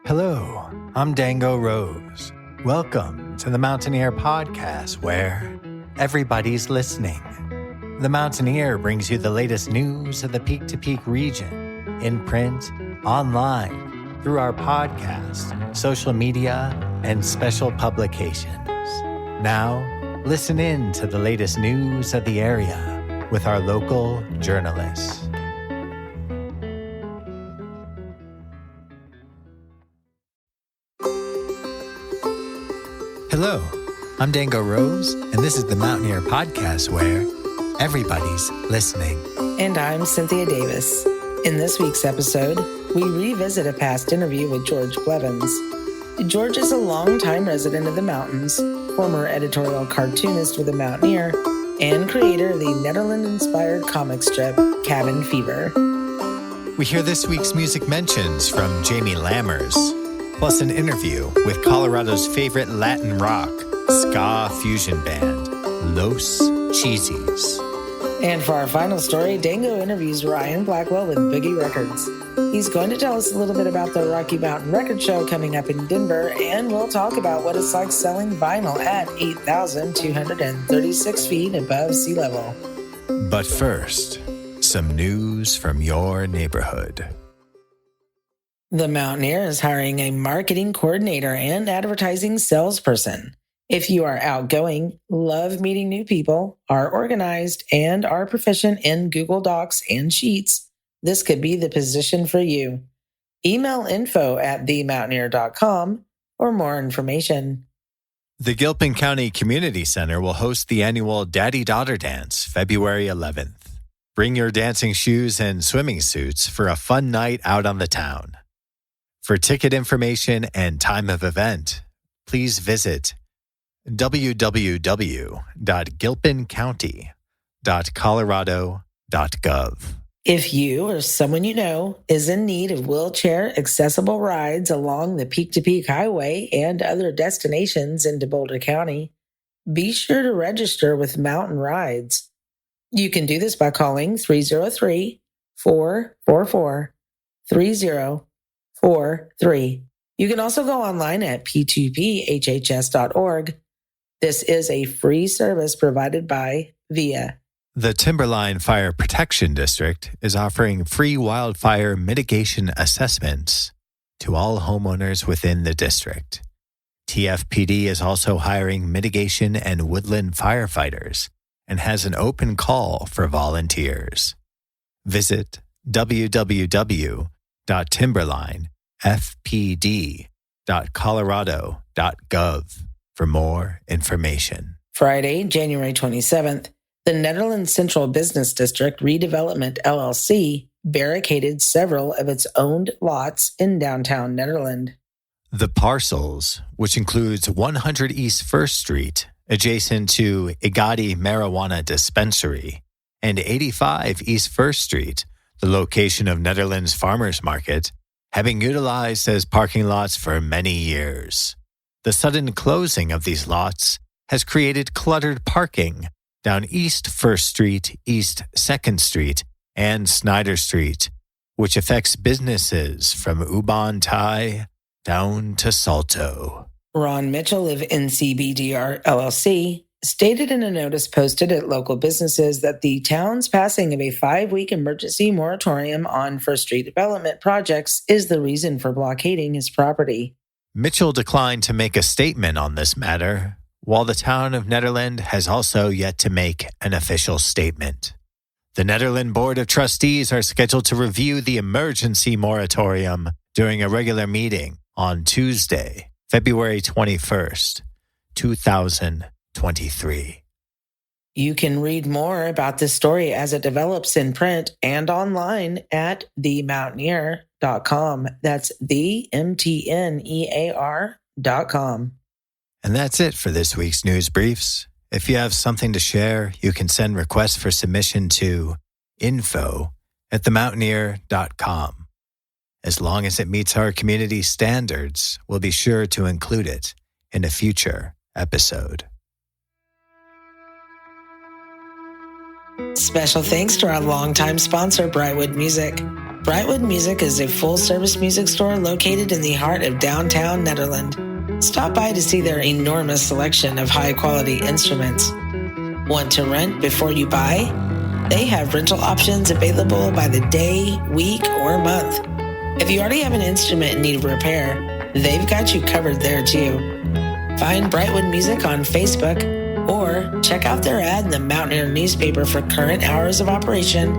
Hello, I'm Dango Rose. Welcome to the Mountaineer Podcast, where everybody's listening. The Mountaineer brings you the latest news of the Peak to Peak region, in print, online, through our podcast, social media, and special publications. Now, listen in to the latest news of the area with our local journalists. Hello, I'm Dango Rose, and this is the Mountaineer Podcast, where everybody's listening. And I'm Cynthia Davis. In this week's episode, we revisit a past interview with George Blevins. George is a longtime resident of the mountains, former editorial cartoonist with the Mountaineer, and creator of the Nederland-inspired comic strip Cabin Fever. We hear this week's music mentions from Jamie Lammers, plus an interview with Colorado's favorite Latin rock ska fusion band, Los Cheesies. And for our final story, Dango interviews Ryan Blackwell with Boogie Records. He's going to tell us a little bit about the Rocky Mountain Record Show coming up in Denver, and we'll talk about what it's like selling vinyl at 8,236 feet above sea level. But first, some news from your neighborhood. The Mountaineer is hiring a marketing coordinator and advertising salesperson. If you are outgoing, love meeting new people, are organized, and are proficient in Google Docs and Sheets, this could be the position for you. Email info@themountaineer.com for more information. The Gilpin County Community Center will host the annual Daddy-Daughter Dance February 11th. Bring your dancing shoes and swimming suits for a fun night out on the town. For ticket information and time of event, please visit www.gilpincounty.colorado.gov. If you or someone you know is in need of wheelchair-accessible rides along the Peak to Peak Highway and other destinations into Boulder County, be sure to register with Mountain Rides. You can do this by calling 303-444-3043. You can also go online at p2phs.org. This is a free service provided by VIA. The Timberline Fire Protection District is offering free wildfire mitigation assessments to all homeowners within the district. TFPD is also hiring mitigation and woodland firefighters and has an open call for volunteers. Visit www.timberlinefpd.colorado.gov for more information. Friday, January 27th, the Nederland Central Business District Redevelopment LLC barricaded several of its owned lots in downtown Nederland. The parcels, which includes 100 East 1st Street, adjacent to Igati Marijuana Dispensary, and 85 East 1st Street, the location of Nederland's Farmers Market, have been utilized as parking lots for many years. The sudden closing of these lots has created cluttered parking down East 1st Street, East 2nd Street, and Snyder Street, which affects businesses from Ubon Thai down to Salto. Ron Mitchell of NCBDR LLC stated in a notice posted at local businesses that the town's passing of a 5-week emergency moratorium on First Street development projects is the reason for blockading his property. Mitchell declined to make a statement on this matter, while the town of Nederland has also yet to make an official statement. The Nederland Board of Trustees are scheduled to review the emergency moratorium during a regular meeting on Tuesday, February 21st, 2023. You can read more about this story as it develops in print and online at themountaineer.com. That's themtnear.com. And that's it for this week's news briefs. If you have something to share, you can send requests for submission to info@themountaineer.com. As long as it meets our community standards, we'll be sure to include it in a future episode. Special thanks to our longtime sponsor, Brightwood Music. Brightwood Music is a full-service music store located in the heart of downtown Nederland. Stop by to see their enormous selection of high-quality instruments. Want to rent before you buy? They have rental options available by the day, week, or month. If you already have an instrument in need of repair, they've got you covered there too. Find Brightwood Music on Facebook or check out their ad in the Mountaineer newspaper for current hours of operation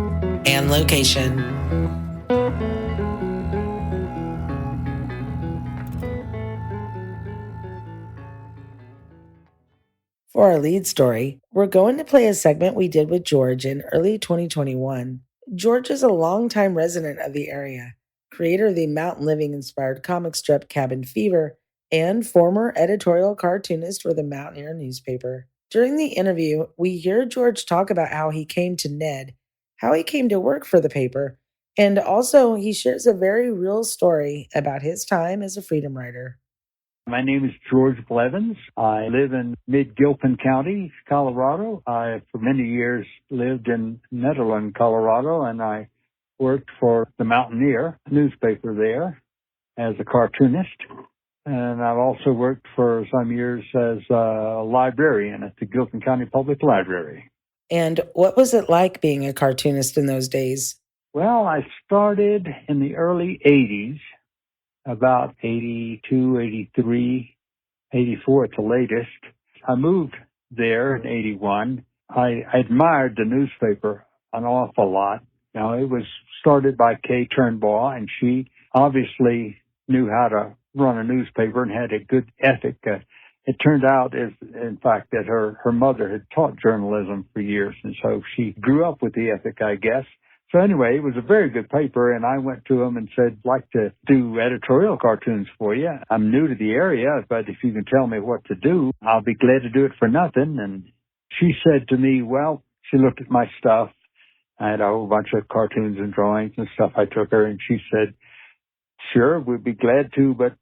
and location. For our lead story, we're going to play a segment we did with George in early 2021. George is a longtime resident of the area, creator of the Mountain Living-inspired comic strip Cabin Fever, and former editorial cartoonist for the Mountaineer newspaper. During the interview, we hear George talk about how he came to Ned, how he came to work for the paper, and also he shares a very real story about his time as a freedom rider. My name is George Blevins. I live in mid-Gilpin County, Colorado. I, for many years, lived in Nederland, Colorado, and I worked for the Mountaineer newspaper there as a cartoonist. And I've also worked for some years as a librarian at the Gilpin County Public Library. And what was it like being a cartoonist in those days? Well, I started in the early 80s. About 82, 83, 84 at the latest. I moved there in 81. I admired the newspaper an awful lot. Now, it was started by Kay Turnbaugh, and she obviously knew how to run a newspaper and had a good ethic. It turned out, in fact, that her mother had taught journalism for years, and so she grew up with the ethic, I guess. So anyway, it was a very good paper, and I went to him and said, I'd like to do editorial cartoons for you. I'm new to the area, but if you can tell me what to do, I'll be glad to do it for nothing. And she said to me, well, she looked at my stuff. I had a whole bunch of cartoons and drawings and stuff I took her, and she said, sure, we'd be glad to, but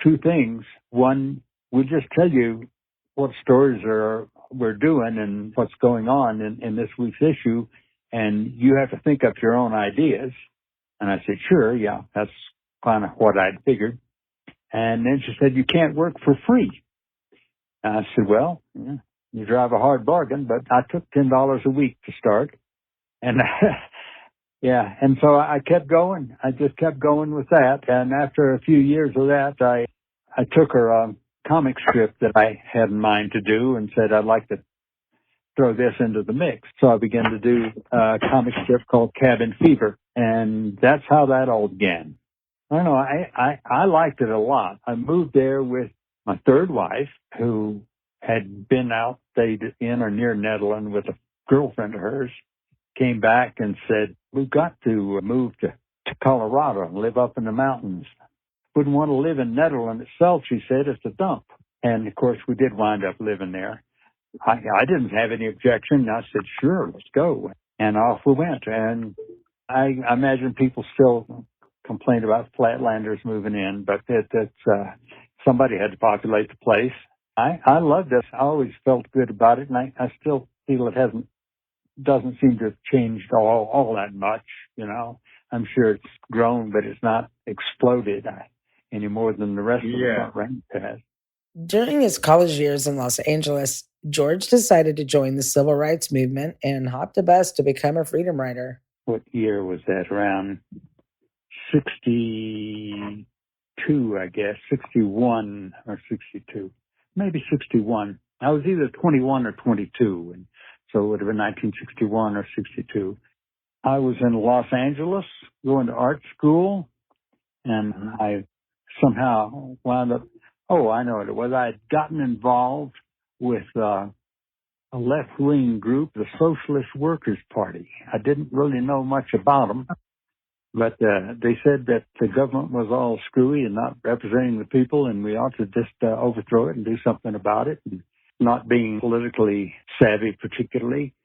two things. One, we'll just tell you what stories we're doing and what's going on in this week's issue, and you have to think up your own ideas. And I said, sure, yeah, that's kind of what I'd figured. And then she said, you can't work for free. And I said, well, yeah, you drive a hard bargain, but I took $10 a week to start. And yeah, and so I kept going. I just kept going with that. And after a few years of that, I took her a comic strip that I had in mind to do and said, I'd like to throw this into the mix. So I began to do a comic strip called Cabin Fever, and that's how that all began. I don't know, I liked it a lot. I moved there with my third wife, who had been out, stayed in or near Nederland with a girlfriend of hers, came back and said, we've got to move to Colorado and live up in the mountains. Wouldn't want to live in Nederland itself, she said, it's a dump. And of course, we did wind up living there. I didn't have any objection. I said, sure, let's go. And off we went. And I imagine people still complain about flatlanders moving in, but somebody had to populate the place. I loved it. I always felt good about it, and I still feel it doesn't seem to have changed all that much, you know. I'm sure it's grown, but it's not exploded any more than the rest of the Front Range has. During his college years in Los Angeles, George decided to join the civil rights movement and hopped a bus to become a freedom rider. What year was that? Around 62, I guess, 61 or 62, maybe 61. I was either 21 or 22, and so it would have been 1961 or 62. I was in Los Angeles going to art school, and I somehow wound up, I know what it was. I had gotten involved with a left-wing group, the Socialist Workers' Party. I didn't really know much about them, but they said that the government was all screwy and not representing the people, and we ought to just overthrow it and do something about it. And not being politically savvy particularly,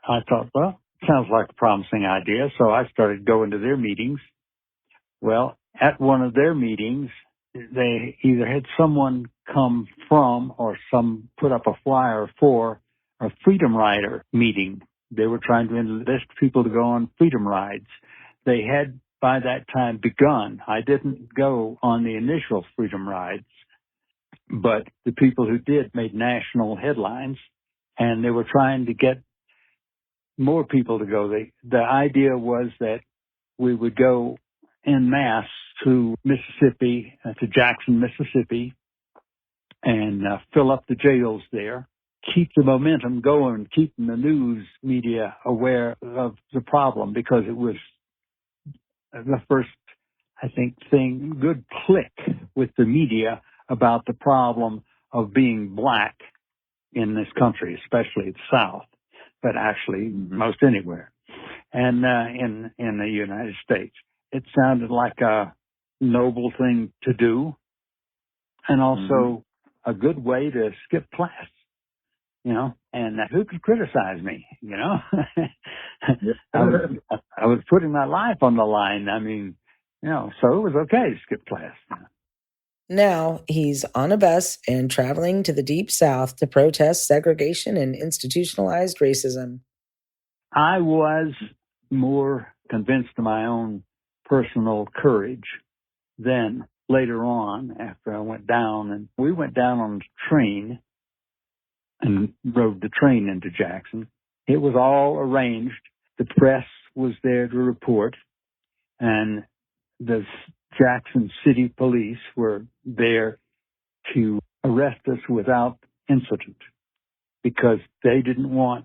I thought, well, sounds like a promising idea, so I started going to their meetings. Well, at one of their meetings, they either had someone come from or some put up a flyer for a Freedom Rider meeting. They were trying to enlist people to go on freedom rides. They had by that time begun. I didn't go on the initial freedom rides, but the people who did made national headlines, and they were trying to get more people to go. The idea was that we would go en masse to Mississippi, to Jackson, Mississippi, and fill up the jails there, keep the momentum going, keeping the news media aware of the problem, because it was the first, I think, good click with the media about the problem of being black in this country, especially the South, but actually most anywhere, and in the United States. It sounded like a noble thing to do, and also a good way to skip class, and who could criticize me, I was putting my life on the line. I mean, so it was okay to skip class. Now he's on a bus and traveling to the Deep South to protest segregation and institutionalized racism. I was more convinced of my own personal courage then. Later on, after I went down, and we went down on the train and rode the train into Jackson. It was all arranged. The press was there to report, and the Jackson City Police were there to arrest us without incident, because they didn't want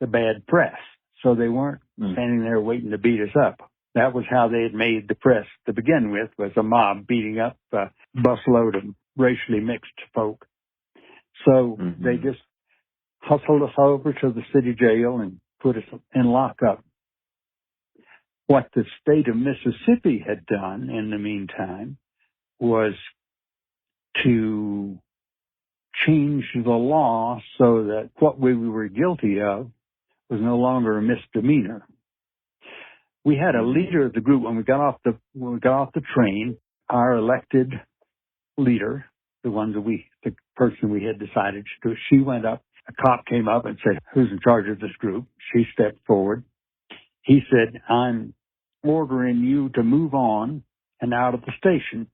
the bad press. So they weren't standing there waiting to beat us up. That was how they had made the press to begin with, was a mob beating up a busload of racially mixed folk. So they just hustled us over to the city jail and put us in lockup. What the state of Mississippi had done in the meantime was to change the law so that what we were guilty of was no longer a misdemeanor. We had a leader of the group when we got off the train. Our elected leader, the person we had decided to do, she went up. A cop came up and said, "Who's in charge of this group?" She stepped forward. He said, "I'm ordering you to move on and out of the station."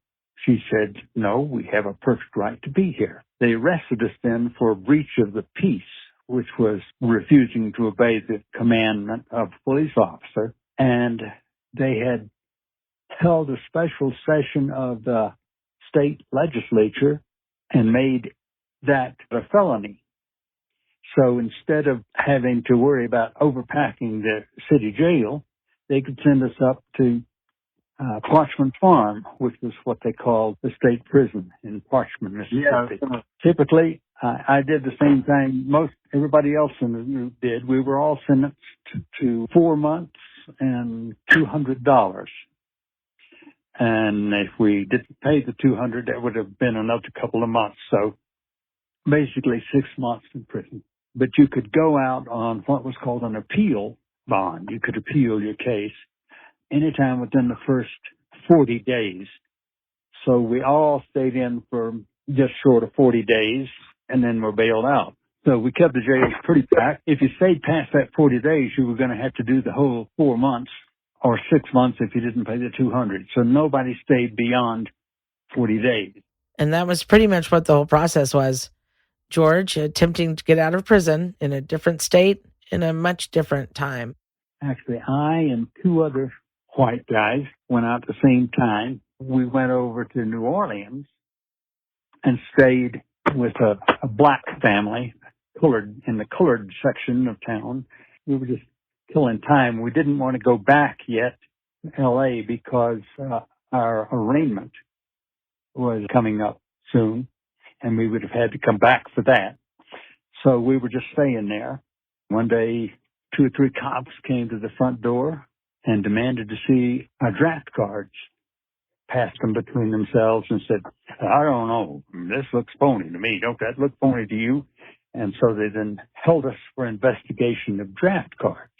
She said, "No, we have a perfect right to be here." They arrested us then for breach of the peace, which was refusing to obey the commandment of a police officer. And they had held a special session of the state legislature and made that a felony. So instead of having to worry about overpacking the city jail, they could send us up to Parchman Farm, which was what they called the state prison in Parchman, Mississippi. Yeah. Typically, I did the same thing everybody else in the group did. We were all sentenced to 4 months and $200. And if we didn't pay the $200, that would have been another couple of months. So basically 6 months in prison. But you could go out on what was called an appeal bond. You could appeal your case anytime within the first 40 days. So we all stayed in for just short of 40 days and then were bailed out. So we kept the jails pretty packed. If you stayed past that 40 days, you were going to have to do the whole 4 months or 6 months if you didn't pay the $200. So nobody stayed beyond 40 days. And that was pretty much what the whole process was. George attempting to get out of prison in a different state in a much different time. Actually, I and 2 other white guys went out at the same time. We went over to New Orleans and stayed with a black family, in the colored section of town. We were just killing time. We didn't want to go back yet to L.A. because our arraignment was coming up soon, and we would have had to come back for that. So we were just staying there. One day, 2 or 3 cops came to the front door and demanded to see our draft cards. Passed them between themselves and said, "I don't know, this looks phony to me. Don't that look phony to you?" And so they then held us for investigation of draft cards.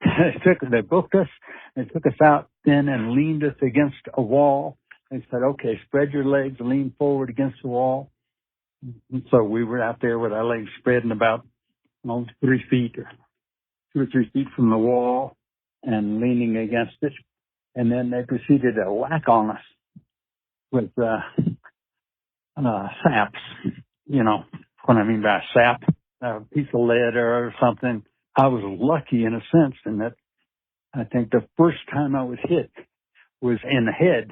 They booked us, they took us out then and leaned us against a wall. They said, "Okay, spread your legs and lean forward against the wall." And so we were out there with our legs spread and about 3 feet or 2 or 3 feet from the wall and leaning against it. And then they proceeded to whack on us with saps. You know what I mean by sap? A piece of lead or something. I was lucky in a sense in that I think the first time I was hit was in the head,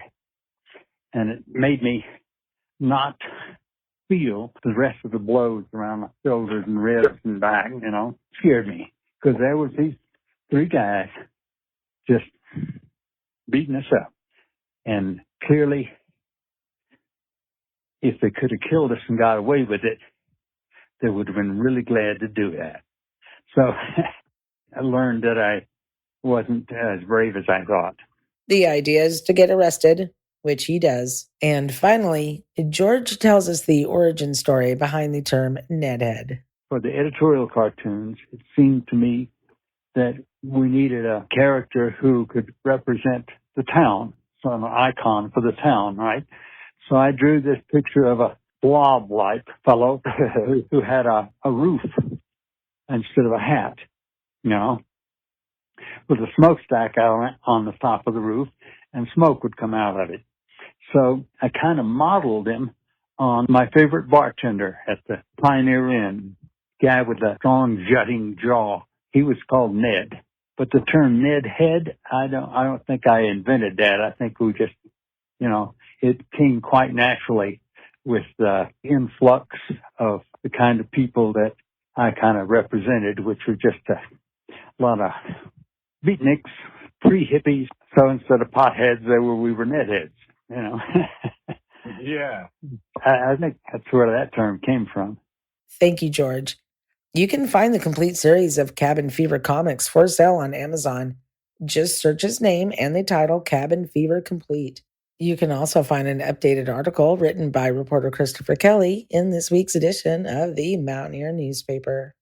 and it made me not feel the rest of the blows around my shoulders and ribs and back, you know. Scared me because there was these three guys just beating us up. And clearly, if they could have killed us and got away with it, they would have been really glad to do that. So I learned that I wasn't as brave as I thought. The idea is to get arrested, which he does. And finally, George tells us the origin story behind the term Nedhead. For the editorial cartoons, it seemed to me that we needed a character who could represent the town, so an icon for the town, right? So I drew this picture of a blob-like fellow who had a roof instead of a hat, you know, with a smokestack out on the top of the roof, and smoke would come out of it. So I kind of modeled him on my favorite bartender at the Pioneer Inn, guy with a strong jutting jaw. He was called Ned. But the term Nedhead, I don't think I invented that. I think we just, you know, it came quite naturally with the influx of the kind of people that I kind of represented, which were just a lot of beatniks, pre-hippies. So instead of potheads, we were Nedheads, you know. Yeah. I think that's where that term came from. Thank you, George. You can find the complete series of Cabin Fever comics for sale on Amazon. Just search his name and the title Cabin Fever Complete. You can also find an updated article written by reporter Christopher Kelly in this week's edition of the Mountaineer newspaper.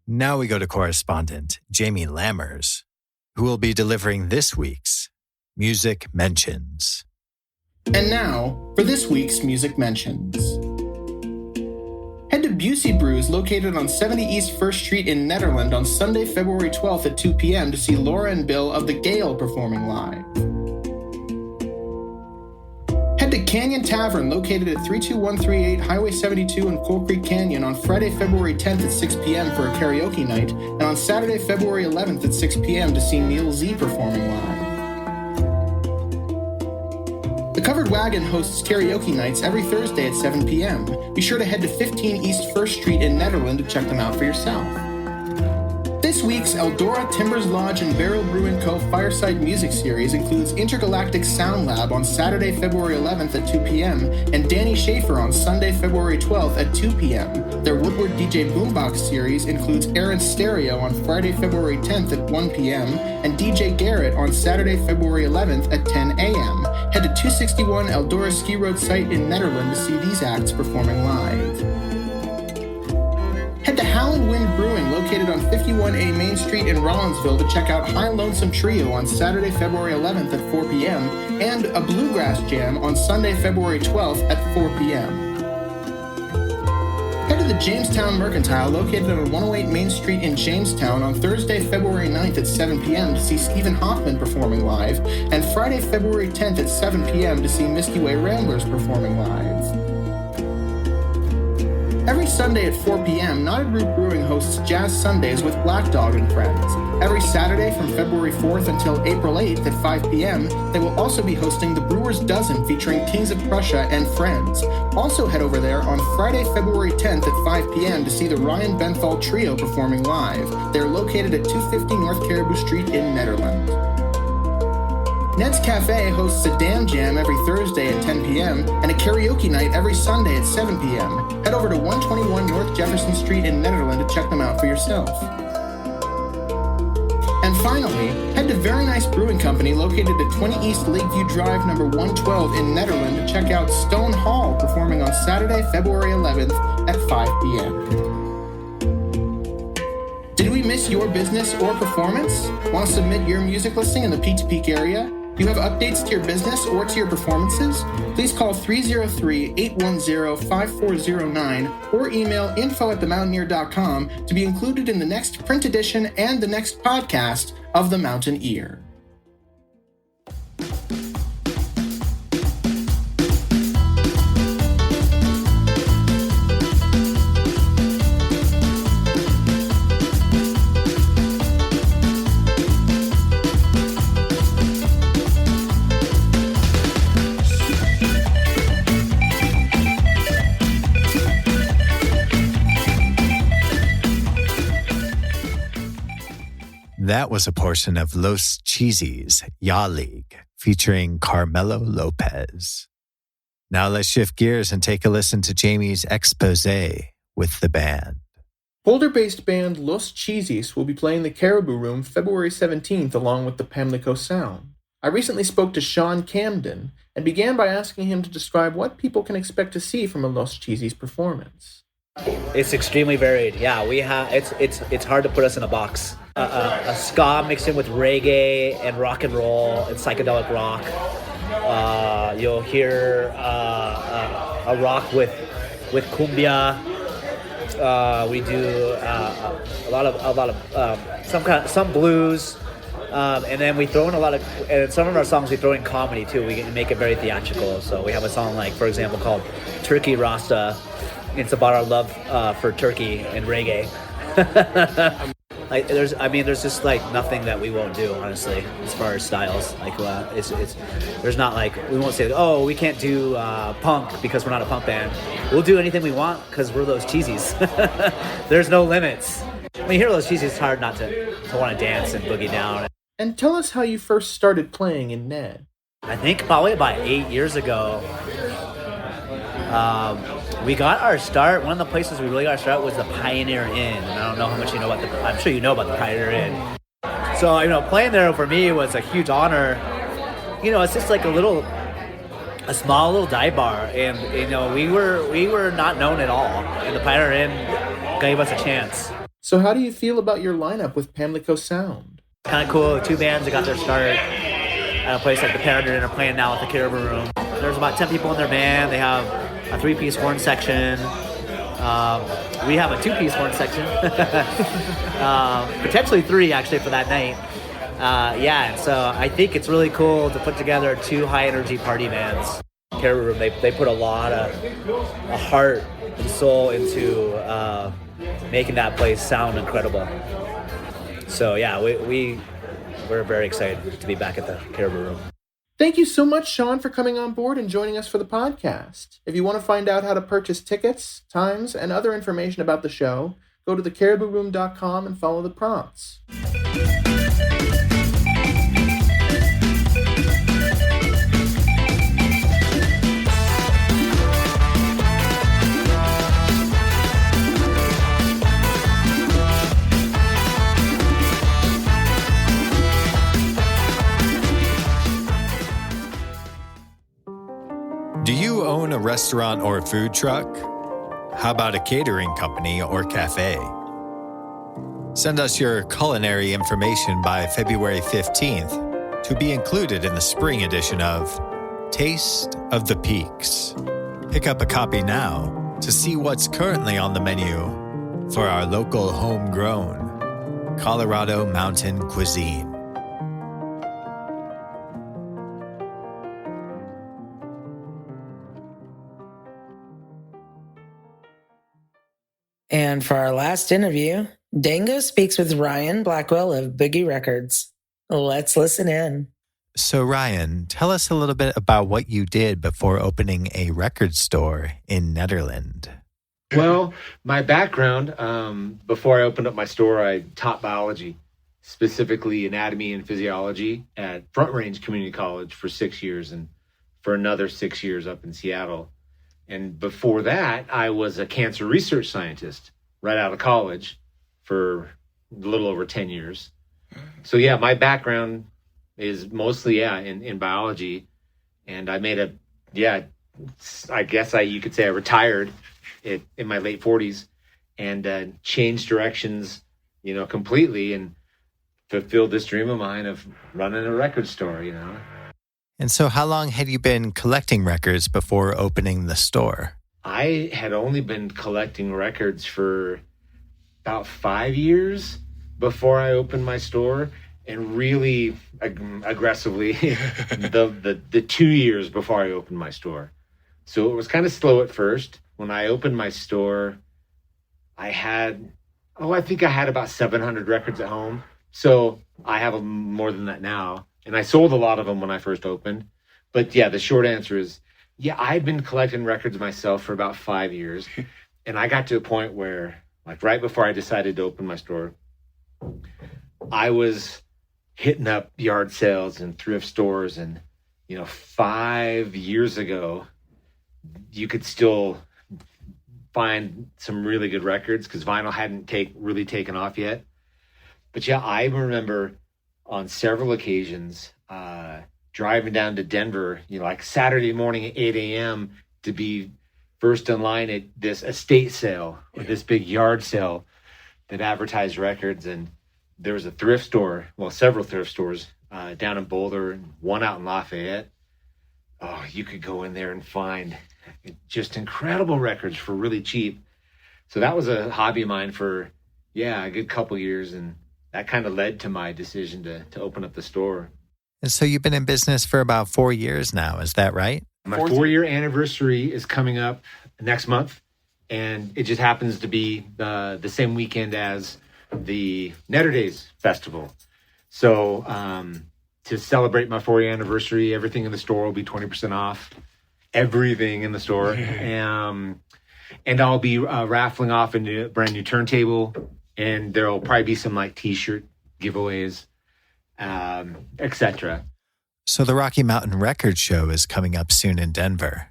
Now we go to correspondent Jamie Lammers, who will be delivering this week's Music Mentions. And now, for this week's Music Mentions. Head to Busey Brews, located on 70 East 1st Street in Nederland on Sunday, February 12th at 2 p.m. to see Laura and Bill of the Gale performing live. Head to Canyon Tavern, located at 32138 Highway 72 in Coal Creek Canyon on Friday, February 10th at 6 p.m. for a karaoke night, and on Saturday, February 11th at 6 p.m. to see Neil Z performing live. The Covered Wagon hosts karaoke nights every Thursday at 7 p.m. Be sure to head to 15 East 1st Street in Nederland to check them out for yourself. This week's Eldora Timbers Lodge and Barrel Brew & Co. Fireside Music Series includes Intergalactic Sound Lab on Saturday, February 11th at 2 p.m. and Danny Schaefer on Sunday, February 12th at 2 p.m. Their Woodward DJ Boombox Series includes Aaron Stereo on Friday, February 10th at 1 p.m. and DJ Garrett on Saturday, February 11th at 10 a.m. Head to 261 Eldora Ski Road site in Nederland to see these acts performing live. Head to Howland Wind Brewing, located on 51A Main Street in Rollinsville, to check out High Lonesome Trio on Saturday, February 11th at 4 p.m. and a Bluegrass Jam on Sunday, February 12th at 4 p.m. Head to the Jamestown Mercantile, located on 108 Main Street in Jamestown on Thursday, February 9th at 7 p.m. to see Stephen Hoffman performing live, and Friday, February 10th at 7 p.m. to see Misty Way Ramblers performing live. Every Sunday at 4 p.m., Knotted Root Brewing hosts Jazz Sundays with Black Dog and Friends. Every Saturday from February 4th until April 8th at 5 p.m., they will also be hosting the Brewers Dozen featuring Kings of Prussia and Friends. Also head over there on Friday, February 10th at 5 p.m. to see the Ryan Benthal Trio performing live. They are located at 250 North Caribou Street in Nederland. Ned's Cafe hosts a Damn Jam every Thursday at 10 p.m. and a karaoke night every Sunday at 7 p.m. Head over to 121 North Jefferson Street in Nederland to check them out for yourself. And finally, head to Very Nice Brewing Company, located at 20 East Lakeview Drive, number 112 in Nederland, to check out Stone Hall performing on Saturday, February 11th at 5 p.m. miss your business or performance? Want to submit your music listing in the Peak Peak area? Do you have updates to your business or to your performances? Please call 303-810-5409 or email info@themountaineer.com to be included in the next print edition and the next podcast of The Mountain Ear. That was a portion of Los Cheesies' Ya League, featuring Carmelo Lopez. Now let's shift gears and take a listen to Jamie's expose with the band. Boulder-based band Los Cheesies will be playing the Caribou Room February 17th along with the Pamlico Sound. I recently spoke to Sean Camden and began by asking him to describe what people can expect to see from a Los Cheesies performance. It's extremely varied. Yeah, we have. It's hard to put us in a box. A ska mixed in with reggae and rock and roll and psychedelic rock. You'll hear a rock with cumbia. We do a lot of some blues, and then we throw in and some of our songs we throw in comedy too. We make it very theatrical. So we have a song like, for example, called "Turkey Rasta." It's about our love for turkey and reggae. There's just like nothing that we won't do, honestly, as far as styles. Like, there's not like, we won't say, oh, we can't do punk because we're not a punk band. We'll do anything we want because we're Los Cheesies. There's no limits. When you hear Los Cheesies, it's hard not to want to dance and boogie down. And tell us how you first started playing in Ned. I think probably about 8 years ago. We got our start. One of the places we really got our start was the Pioneer Inn. And I don't know how much you know about I'm sure you know about the Pioneer Inn. So, playing there for me was a huge honor. It's just like a small little dive bar. And, we were not known at all. And the Pioneer Inn gave us a chance. So how do you feel about your lineup with Pamlico Sound? Kind of cool. 2 bands that got their start at a place like the Pioneer Inn are playing now at the Caribou Room. There's about 10 people in their band. They have a 3-piece horn section. We have a 2-piece horn section. Potentially 3, actually, for that night. And so I think it's really cool to put together 2 high-energy party bands. Caribou Room, they put a lot of heart and soul into making that place sound incredible. So, yeah, we're very excited to be back at the Caribou Room. Thank you so much, Sean, for coming on board and joining us for the podcast. If you want to find out how to purchase tickets, times, and other information about the show, go to thecaribouroom.com and follow the prompts. Do you own a restaurant or food truck? How about a catering company or cafe? Send us your culinary information by February 15th to be included in the spring edition of Taste of the Peaks. Pick up a copy now to see what's currently on the menu for our local homegrown Colorado mountain cuisine. And for our last interview, Dango speaks with Ryan Blackwell of Boogie Records. Let's listen in. So Ryan, tell us a little bit about what you did before opening a record store in Nederland. Well, my background, before I opened up my store, I taught biology, specifically anatomy and physiology at Front Range Community College for 6 years and for another 6 years up in Seattle. And before that, I was a cancer research scientist right out of college for a little over 10 years. So yeah, my background is mostly, in biology. And I made you could say I retired in my late 40s and changed directions, completely and fulfilled this dream of mine of running a record store, And so how long had you been collecting records before opening the store? I had only been collecting records for about 5 years before I opened my store, and really aggressively the 2 years before I opened my store. So it was kind of slow at first. When I opened my store, I think I had about 700 records at home. So I have more than that now. And I sold a lot of them when I first opened. But yeah, the short answer is, I'd been collecting records myself for about 5 years. And I got to a point where, like right before I decided to open my store, I was hitting up yard sales and thrift stores. And, 5 years ago, you could still find some really good records because vinyl hadn't really taken off yet. But I remember on several occasions driving down to Denver, like Saturday morning at 8 a.m. to be first in line at this estate sale or this big yard sale that advertised records. And there was a thrift store, several thrift stores down in Boulder and one out in Lafayette. Oh, you could go in there and find just incredible records for really cheap. So that was a hobby of mine for, a good couple years. And that kind of led to my decision to open up the store. And so you've been in business for about 4 years now, is that right? My 4-year anniversary is coming up next month, and it just happens to be the same weekend as the Netter Days Festival. So to celebrate my 4-year anniversary, everything in the store will be 20% off. Everything in the store. And I'll be raffling off a brand new turntable, and there'll probably be some like t-shirt giveaways, etc. So the Rocky Mountain Record Show is coming up soon in Denver.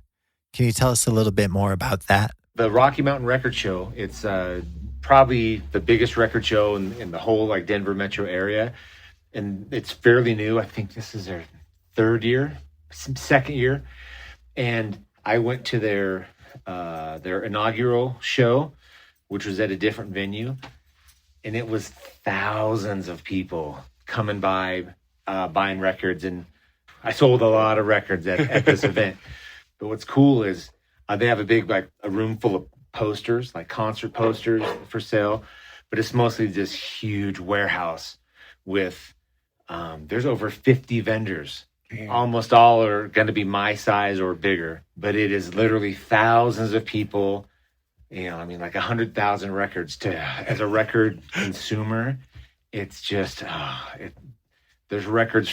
Can you tell us a little bit more about that? The Rocky Mountain Record Show, it's probably the biggest record show in the whole like Denver metro area. And it's fairly new. I think this is their second year. And I went to their inaugural show, which was at a different venue. And it was thousands of people coming by, buying records. And I sold a lot of records at this event. But what's cool is they have a big, a room full of posters, like concert posters for sale. But it's mostly this huge warehouse with, there's over 50 vendors. Damn. Almost all are going to be my size or bigger. But it is literally thousands of people, like 100,000 records as a record consumer. It's just, there's records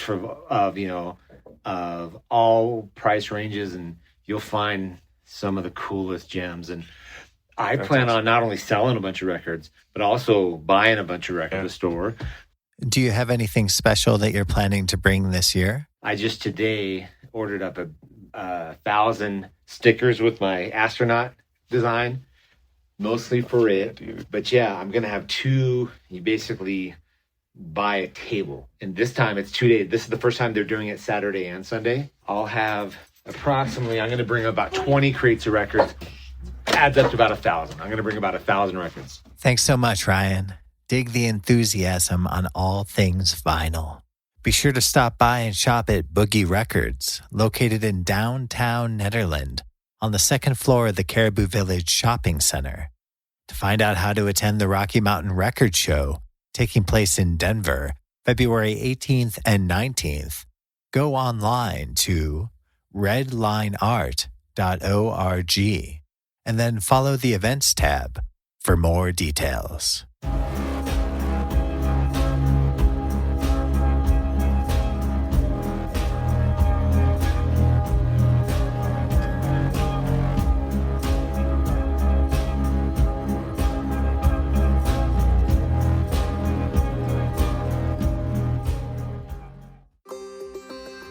of all price ranges, and you'll find some of the coolest gems. And I plan on not only selling a bunch of records, but also buying a bunch of records at the store. Do you have anything special that you're planning to bring this year? I just today ordered up 1,000 stickers with my astronaut design, mostly for it. But I'm going to have two. You basically buy a table. And this time it's 2 days. This is the first time they're doing it Saturday and Sunday. I'll have approximately, I'm going to bring about 20 crates of records. Adds up to about 1,000. I'm going to bring about 1,000 records. Thanks so much, Ryan. Dig the enthusiasm on all things vinyl. Be sure to stop by and shop at Boogie Records, located in downtown Nederland, on the second floor of the Caribou Village Shopping Center. To find out how to attend the Rocky Mountain Record Show, taking place in Denver, February 18th and 19th, go online to redlineart.org and then follow the events tab for more details.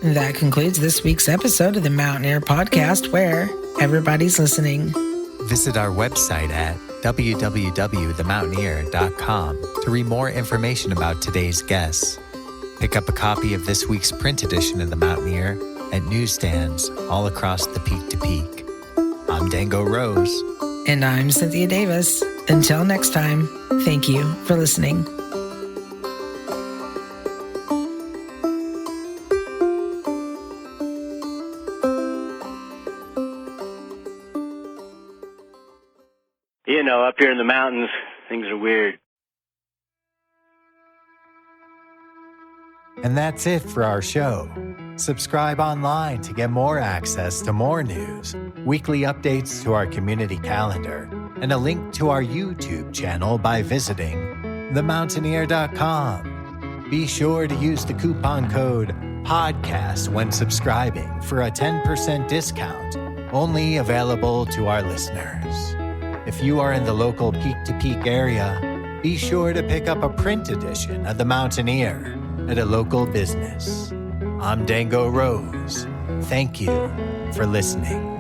That concludes this week's episode of the Mountaineer Podcast, where everybody's listening. Visit our website at www.themountaineer.com to read more information about today's guests. Pick up a copy of this week's print edition of The Mountaineer at newsstands all across the Peak to Peak. I'm Dango Rose. And I'm Cynthia Davis. Until next time, thank you for listening. up here in the mountains, things are weird. And that's it for our show. Subscribe online to get more access to more news, weekly updates to our community calendar, and a link to our YouTube channel by visiting themountaineer.com. Be sure to use the coupon code PODCAST when subscribing for a 10% discount, only available to our listeners. If you are in the local Peak-to-Peak area, be sure to pick up a print edition of The Mountaineer at a local business. I'm Dango Rose. Thank you for listening.